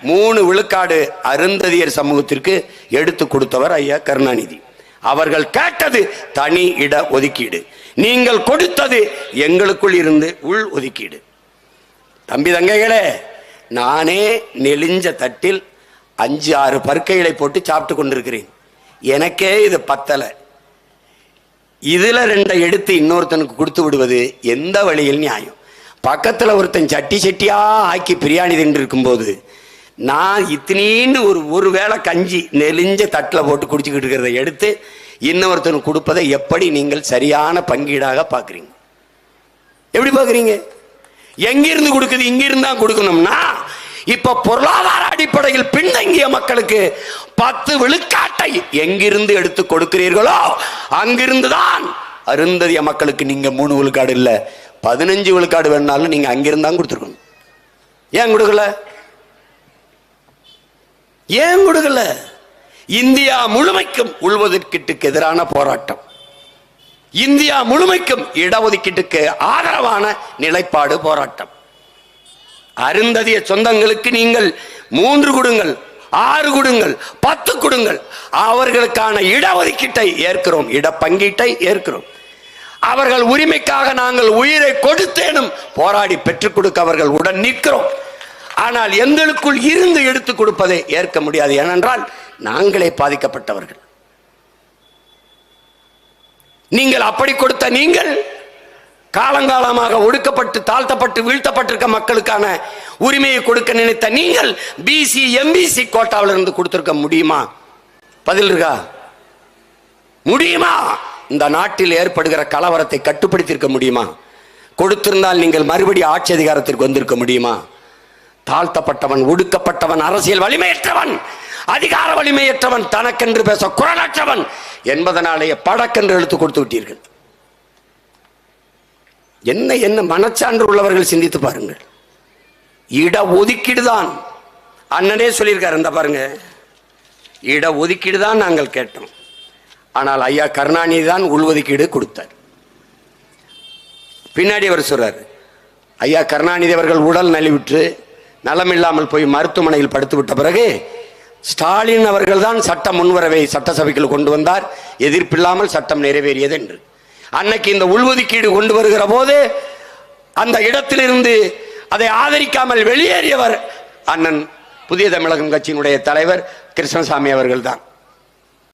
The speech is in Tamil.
3 விழுக்காடு அருந்ததியர் சமூகத்திற்கு எடுத்து கொடுத்தவர் ஐயா கருணாநிதி. அவர்கள் கேட்டது தனி இட ஒதுக்கீடு, நீங்கள் கொடுத்தது எங்களுக்குள் இருந்து உள் ஒதுக்கீடு. தம்பி தங்கைகளே, நானே நெளிஞ்ச தட்டில் 5-6 பருக்கைகளை போட்டு சாப்பிட்டு கொண்டிருக்கிறேன். எனக்கே இது பத்தலை. இதுல 2 எடுத்து இன்னொருத்தனுக்கு கொடுத்து விடுவது எந்த வழியில் நியாயம்? பக்கத்துல ஒருத்தன் சட்டியா ஆக்கி பிரியாணி தின்று இருக்கும்போது நான் இத்தனின்னு ஒரு வேளை கஞ்சி நெளிஞ்ச தட்டில் போட்டு குடிச்சுக்கிட்டு இருக்கிறத எடுத்து இன்னொருத்தனுக்கு கொடுப்பதை எப்படி நீங்கள் சரியான பங்கீடாக பார்க்குறீங்க? எப்படி பார்க்குறீங்க? எங்கிருந்து கொடுக்குது? இங்கிருந்தா கொடுக்கணும்னா இப்ப பொருளாதார அடிப்படையில் பின்தங்கிய மக்களுக்கு 10 விழுக்காட்டை எங்கிருந்து எடுத்து கொடுக்கிறீர்களோ அங்கிருந்துதான் அருந்ததிய மக்களுக்கு நீங்க 3 விழுக்காடு இல்ல 15 விழுக்காடு வேணாலும் நீங்க அங்கிருந்தான் கொடுத்துருக்கணும். ஏன் கொடுக்கல? ஏன் கொடுக்கல? இந்தியா முழுமைக்கும் உள்ஒதுக்கீட்டுக்கு எதிரான போராட்டம், இந்தியா முழுமைக்கும் இடஒதுக்கீட்டுக்கு ஆதரவான நிலைப்பாடு போராட்டம். அருந்ததிய சொந்தங்களுக்கு நீங்கள் 3 கொடுங்கள், 6 கொடுங்கள், 10 கொடுங்கள், அவர்களுக்கான இடஒதுக்கீட்டை ஏற்கிறோம், இடப்பங்கீட்டை ஏற்கிறோம். அவர்கள் உரிமைக்காக நாங்கள் உயிரை கொடுத்தேனும் போராடி பெற்றுக் கொடுக்க அவர்கள் உடன் நிற்கிறோம். ஆனால் எங்களுக்குள் இருந்து எடுத்துக் கொடுப்பதை ஏற்க முடியாது. ஏனென்றால் நாங்களே பாதிக்கப்பட்டவர்கள். நீங்கள் அப்படி கொடுத்த நீங்கள் காலங்காலமாக ஒடுக்கப்பட்டு தாழ்த்தப்பட்டு வீழ்த்தப்பட்டிருக்க மக்களுக்கான உரிமையை கொடுக்க நினைத்த நீங்கள் பிசி எம்பிசி கோட்டாவில் இருந்து கொடுத்திருக்க முடியுமா? பதில் இருக்கா? முடியுமா? இந்த நாட்டில் ஏற்படுகிற கலவரத்தை கட்டுப்படுத்தியிருக்க முடியுமா? கொடுத்திருந்தால் நீங்கள் மறுபடியும் ஆட்சி அதிகாரத்திற்கு வந்திருக்க முடியுமா? தாழ்த்தப்பட்டவன், ஒடுக்கப்பட்டவன், அரசியல் வலிமையற்றவன், அதிகார வலிமையற்றவன், தனக்கென்று பேச குரலற்றவன் என்பதனாலேயே படக்கென்று எழுத்து கொடுத்து விட்டீர்கள். என்ன என்ன மனச்சான்று உள்ளவர்கள் சிந்தித்து பாருங்கள். இட ஒதுக்கீடு தான் அண்ணனே சொல்லியிருக்காரு. இந்த பாருங்க, இட ஒதுக்கீடு தான் நாங்கள் கேட்டோம். ஆனால் ஐயா கருணாநிதி தான் உள்ஒதுக்கீடு கொடுத்தார். பின்னாடி அவர் சொல்றாரு, ஐயா கருணாநிதி அவர்கள் உடல் நலிவுற்று நலமில்லாமல் போய் மருத்துவமனையில் படுத்து விட்ட பிறகு ஸ்டாலின் அவர்கள் தான் சட்ட முன்வரவை சட்டசபைக்குள் கொண்டு வந்தார், எதிர்ப்பில்லாமல் சட்டம் நிறைவேறியது என்று. அன்னைக்கு இந்த உள்ஒதுக்கீடு கொண்டு வருகிற போது அந்த இடத்திலிருந்து அதை ஆதரிக்காமல் வெளியேறியவர் அண்ணன் புதிய தமிழகம் கட்சியினுடைய தலைவர் கிருஷ்ணசாமி அவர்கள் தான்.